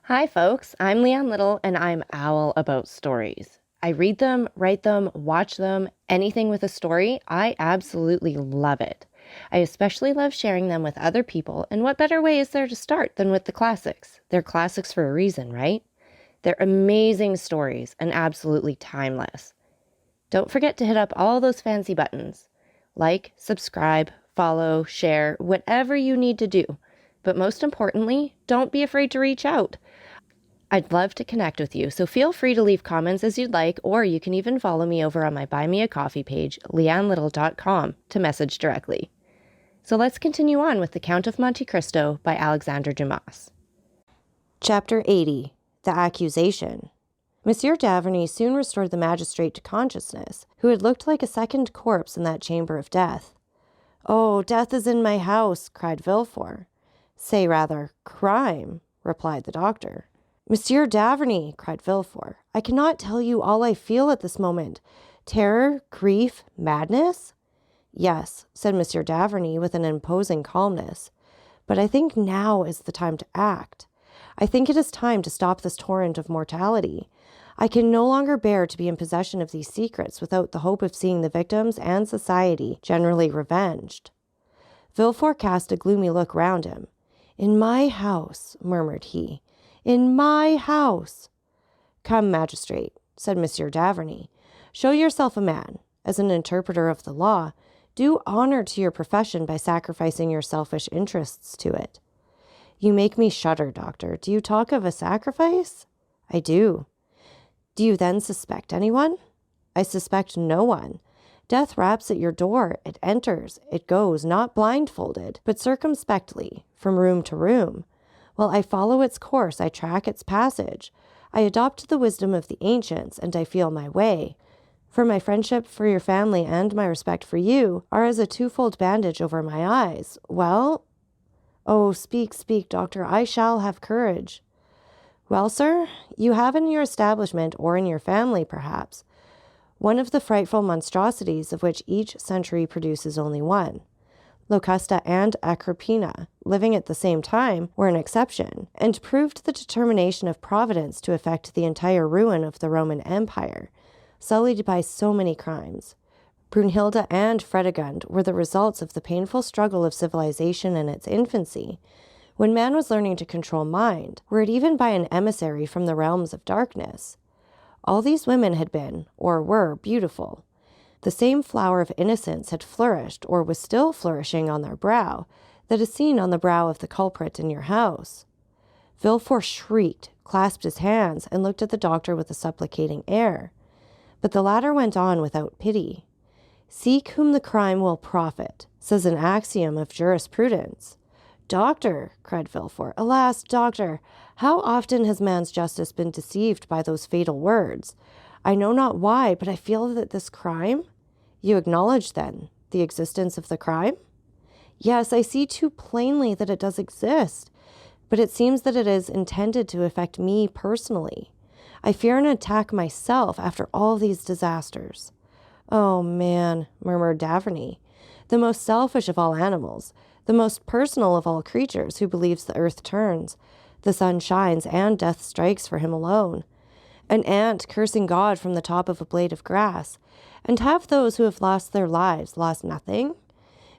Hi, folks. I'm Leanne Little, and I'm owl about stories. I read them, write them, watch them, anything with a story. I absolutely love it. I especially love sharing them with other people, and what better way is there to start than with the classics? They're classics for a reason, right? They're amazing stories and absolutely timeless. Don't forget to hit up all those fancy buttons. Like, subscribe, follow, share, whatever you need to do. But most importantly, don't be afraid to reach out. I'd love to connect with you, so feel free to leave comments as you'd like, or you can even follow me over on my Buy Me a Coffee page, leannelittle.com, to message directly. So let's continue on with The Count of Monte Cristo by Alexandre Dumas. Chapter 80. The Accusation. Monsieur d'Averny soon restored the magistrate to consciousness, who had looked like a second corpse in that chamber of death. "Oh, death is in my house," cried Villefort. "Say rather, crime," replied the doctor. "Monsieur d'Averny," cried Villefort, "I cannot tell you all I feel at this moment. Terror, grief, madness?" "Yes," said Monsieur d'Averny with an imposing calmness, "but I think now is the time to act. I think it is time to stop this torrent of mortality. I can no longer bear to be in possession of these secrets without the hope of seeing the victims and society generally revenged." Villefort cast a gloomy look round him. "In my house," murmured he. "In my house." "Come, magistrate," said Monsieur d'Averny. "Show yourself a man. As an interpreter of the law, do honor to your profession by sacrificing your selfish interests to it." "You make me shudder, doctor. Do you talk of a sacrifice?" "I do." "Do you then suspect anyone?" "I suspect no one. Death raps at your door. It enters. It goes, not blindfolded, but circumspectly, from room to room. While I follow its course, I track its passage. I adopt the wisdom of the ancients, and I feel my way. For my friendship for your family and my respect for you are as a twofold bandage over my eyes. Well?" "Oh, speak, speak, doctor. I shall have courage." "Well, sir, you have in your establishment, or in your family, perhaps, one of the frightful monstrosities of which each century produces only one. Locusta and Agrippina, living at the same time, were an exception, and proved the determination of Providence to effect the entire ruin of the Roman Empire, sullied by so many crimes. Brunhilde and Fredegund were the results of the painful struggle of civilization in its infancy, when man was learning to control mind, were it even by an emissary from the realms of darkness. All these women had been, or were, beautiful. The same flower of innocence had flourished, or was still flourishing on their brow, that is seen on the brow of the culprit in your house." Villefort shrieked, clasped his hands, and looked at the doctor with a supplicating air. But the latter went on without pity. "Seek whom the crime will profit," says an axiom of jurisprudence. "Doctor," cried Villefort, "alas, doctor, how often has man's justice been deceived by those fatal words? I know not why, but I feel that this crime—" "You acknowledge, then, the existence of the crime?" "Yes, I see too plainly that it does exist, but it seems that it is intended to affect me personally. I fear an attack myself after all these disasters." "Oh, man," murmured d'Averny, "the most selfish of all animals, the most personal of all creatures, who believes the earth turns, the sun shines, and death strikes for him alone. An ant cursing God from the top of a blade of grass, and have those who have lost their lives lost nothing?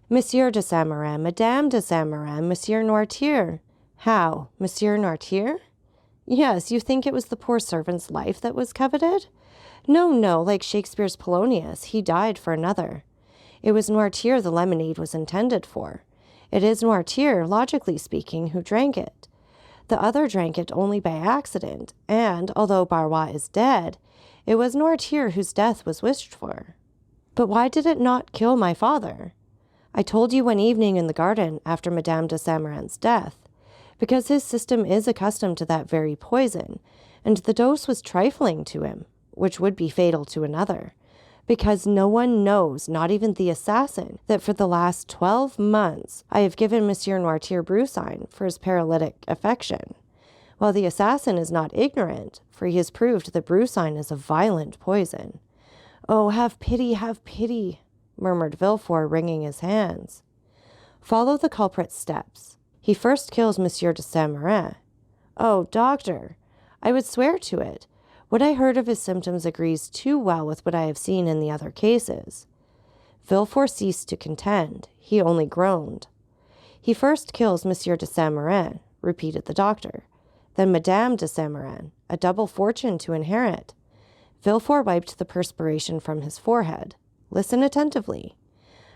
Monsieur de Saint-Méran, Madame de Saint-Méran, Monsieur Noirtier." "How, Monsieur Noirtier?" "Yes, you think it was the poor servant's life that was coveted? No, no, like Shakespeare's Polonius, he died for another. It was Noirtier the lemonade was intended for. It is Noirtier, logically speaking, who drank it. The other drank it only by accident, and, although Barrois is dead, it was Noirtier whose death was wished for." "But why did it not kill my father?" "I told you one evening in the garden, after Madame de Saint-Méran's death. Because his system is accustomed to that very poison, and the dose was trifling to him, which would be fatal to another. Because no one knows, not even the assassin, that for the last 12 months I have given Monsieur Noirtier brucine for his paralytic affection, while the assassin is not ignorant, for he has proved that brucine is a violent poison. Oh, have pity, murmured Villefort, wringing his hands. Follow the culprit's steps. He first kills Monsieur de Saint-Méran. Oh, doctor, I would swear to it. What I heard of his symptoms agrees too well with what I have seen in the other cases. Villefort ceased to contend. He only groaned. He first kills Monsieur de Saint-Méran, repeated the doctor. Then Madame de Saint-Méran, a double fortune to inherit. Villefort wiped the perspiration from his forehead. Listen attentively.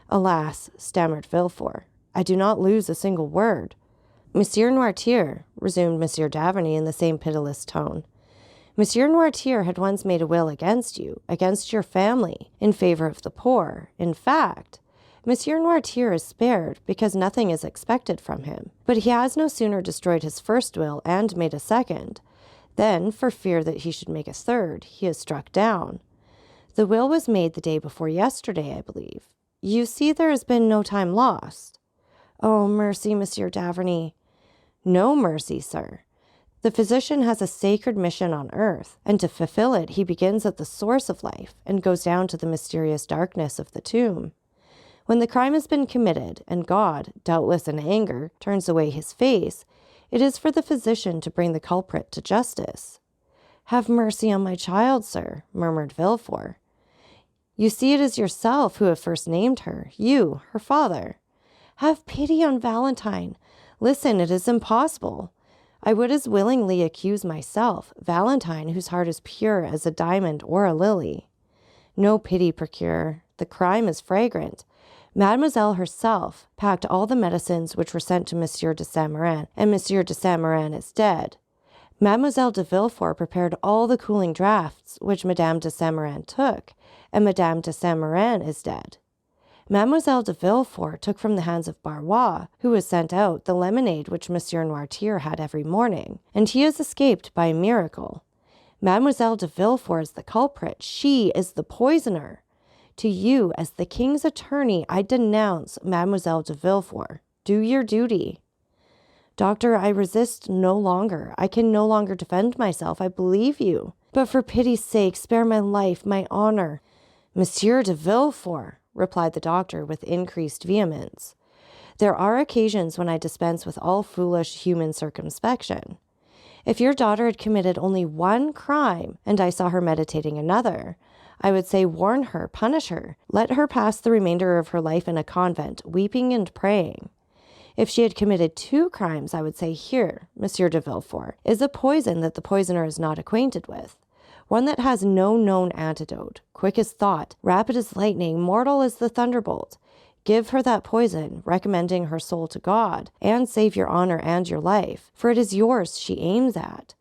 Alas, stammered Villefort, I do not lose a single word. Monsieur Noirtier, resumed Monsieur d'Averny in the same pitiless tone, Monsieur Noirtier had once made a will against you, against your family, in favor of the poor. In fact, Monsieur Noirtier is spared because nothing is expected from him. But he has no sooner destroyed his first will and made a second, then, for fear that he should make a third, he is struck down. The will was made the day before yesterday, I believe. You see there has been no time lost. Oh, mercy, Monsieur d'Averny. No mercy, sir. The physician has a sacred mission on earth, and to fulfill it he begins at the source of life and goes down to the mysterious darkness of the tomb. When the crime has been committed, and God, doubtless in anger, turns away his face, it is for the physician to bring the culprit to justice. Have mercy on my child, sir, murmured Villefort. You see it is yourself who have first named her, you, her father. Have pity on Valentine. Listen, it is impossible. I would as willingly accuse myself, Valentine, whose heart is pure as a diamond or a lily. No pity, procureur. The crime is flagrant. Mademoiselle herself packed all the medicines which were sent to Monsieur de Saint-Méran, and Monsieur de Saint-Méran is dead. Mademoiselle de Villefort prepared all the cooling draughts which Madame de Saint-Méran took, and Madame de Saint-Méran is dead. Mademoiselle de Villefort took from the hands of Barrois, who was sent out, the lemonade which Monsieur Noirtier had every morning, and he has escaped by a miracle. Mademoiselle de Villefort is the culprit. She is the poisoner. To you, as the king's attorney, I denounce Mademoiselle de Villefort. Do your duty. Doctor, I resist no longer. I can no longer defend myself. I believe you. But for pity's sake, spare my life, my honor. Monsieur de Villefort, replied the doctor with increased vehemence. There are occasions when I dispense with all foolish human circumspection. If your daughter had committed only one crime, and I saw her meditating another, I would say, warn her, punish her, let her pass the remainder of her life in a convent, weeping and praying. If she had committed two crimes, I would say, here, Monsieur de Villefort, is a poison that the poisoner is not acquainted with, one that has no known antidote, quick as thought, rapid as lightning, mortal as the thunderbolt. Give her that poison, recommending her soul to God, and save your honor and your life, for it is yours she aims at.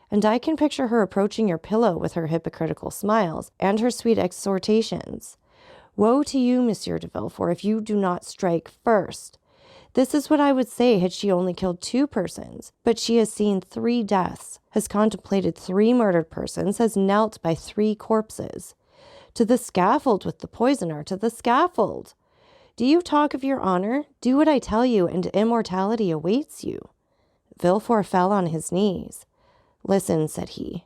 And I can picture her approaching your pillow with her hypocritical smiles and her sweet exhortations. Woe to you, Monsieur de Villefort, if you do not strike first. This is what I would say had she only killed two persons, but she has seen 3 deaths, has contemplated 3 murdered persons, has knelt by 3 corpses. To the scaffold with the poisoner, to the scaffold. Do you talk of your honor? Do what I tell you, and immortality awaits you. Villefort fell on his knees. Listen, said he.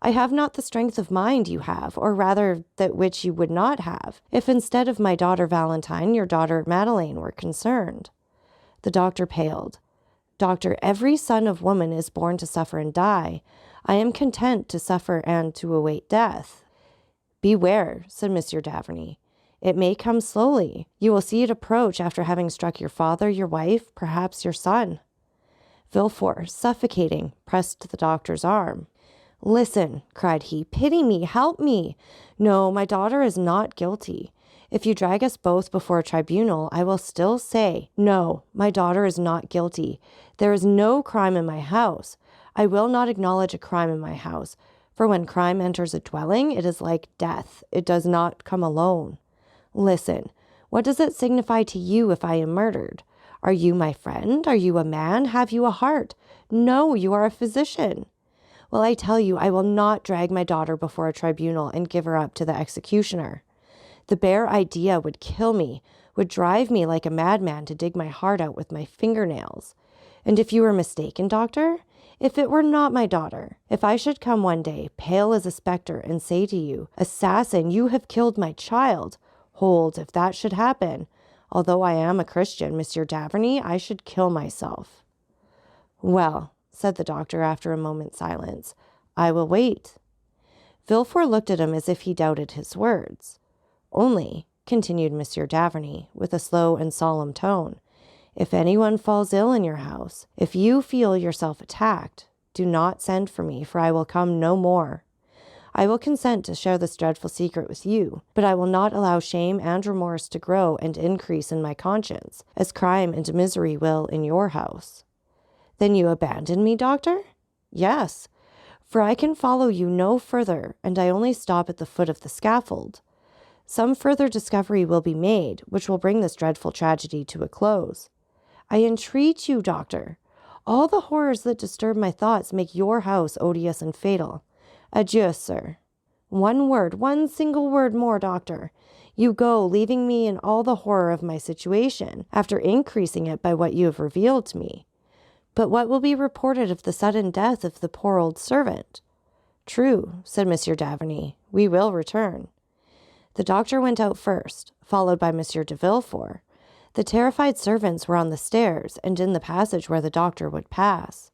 I have not the strength of mind you have, or rather that which you would not have, if instead of my daughter Valentine, your daughter Madeleine were concerned. The doctor paled. Doctor, every son of woman is born to suffer and die. I am content to suffer and to await death. Beware, said Monsieur d'Averny. It may come slowly. You will see it approach after having struck your father, your wife, perhaps your son. Villefort, suffocating, pressed the doctor's arm. Listen, cried he, pity me, help me. No, my daughter is not guilty. If you drag us both before a tribunal, I will still say, no, my daughter is not guilty. There is no crime in my house. I will not acknowledge a crime in my house, for when crime enters a dwelling, it is like death. It does not come alone. Listen, what does it signify to you if I am murdered? Are you my friend? Are you a man? Have you a heart? No, you are a physician. Well, I tell you, I will not drag my daughter before a tribunal and give her up to the executioner. The bare idea would kill me, would drive me like a madman to dig my heart out with my fingernails. And if you were mistaken, doctor, if it were not my daughter, if I should come one day, pale as a spectre, and say to you, assassin, you have killed my child, hold, if that should happen, although I am a Christian, Monsieur d'Averny, I should kill myself. Well, said the doctor after a moment's silence. I will wait. Villefort looked at him as if he doubted his words. Only, continued Monsieur d'Avrigny, with a slow and solemn tone, if anyone falls ill in your house, if you feel yourself attacked, do not send for me, for I will come no more. I will consent to share this dreadful secret with you, but I will not allow shame and remorse to grow and increase in my conscience, as crime and misery will in your house. Then you abandon me, doctor? Yes, for I can follow you no further, and I only stop at the foot of the scaffold. Some further discovery will be made, which will bring this dreadful tragedy to a close. I entreat you, doctor. All the horrors that disturb my thoughts make your house odious and fatal. Adieu, sir. One single word more, doctor. You go, leaving me in all the horror of my situation, after increasing it by what you have revealed to me. But what will be reported of the sudden death of the poor old servant? True, said Monsieur d'Avrigny. We will return. The doctor went out first, followed by Monsieur de Villefort. The terrified servants were on the stairs and in the passage where the doctor would pass.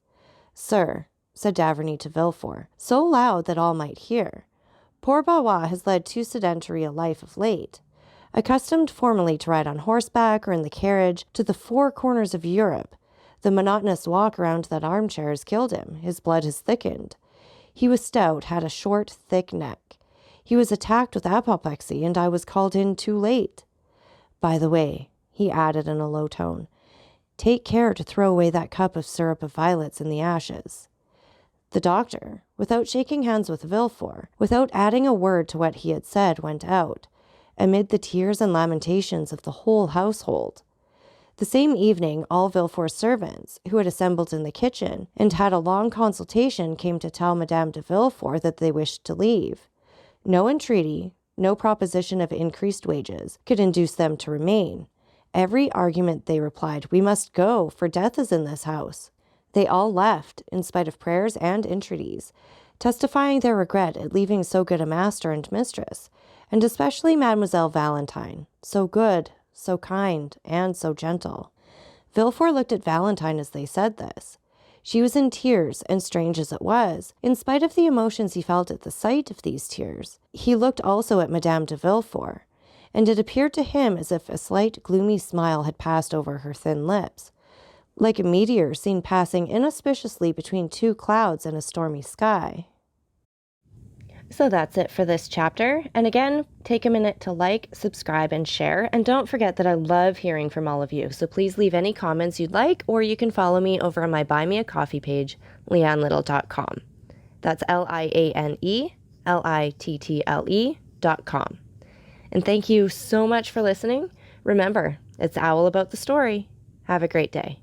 Sir, said d'Avrigny to Villefort, so loud that all might hear, poor Bavois has led too sedentary a life of late. Accustomed formerly to ride on horseback or in the carriage to the four corners of Europe, the monotonous walk around that armchair has killed him. His blood has thickened. He was stout, had a short, thick neck. He was attacked with apoplexy, and I was called in too late. By the way, he added in a low tone, take care to throw away that cup of syrup of violets in the ashes. The doctor, without shaking hands with Villefort, without adding a word to what he had said, went out, amid the tears and lamentations of the whole household. The same evening, all Villefort's servants, who had assembled in the kitchen and had a long consultation, came to tell Madame de Villefort that they wished to leave. No entreaty, no proposition of increased wages could induce them to remain. Every argument, they replied, we must go, for death is in this house. They all left, in spite of prayers and entreaties, testifying their regret at leaving so good a master and mistress, and especially Mademoiselle Valentine, so good, so kind, and so gentle. Villefort looked at Valentine as they said this. She was in tears, and strange as it was, in spite of the emotions he felt at the sight of these tears, he looked also at Madame de Villefort, and it appeared to him as if a slight gloomy smile had passed over her thin lips, like a meteor seen passing inauspiciously between two clouds in a stormy sky. So that's it for this chapter. And again, take a minute to like, subscribe, and share. And don't forget that I love hearing from all of you. So please leave any comments you'd like, or you can follow me over on my Buy Me a Coffee page, leannelittle.com. That's LIANELITTLE.com. And thank you so much for listening. Remember, it's Owl About the Story. Have a great day.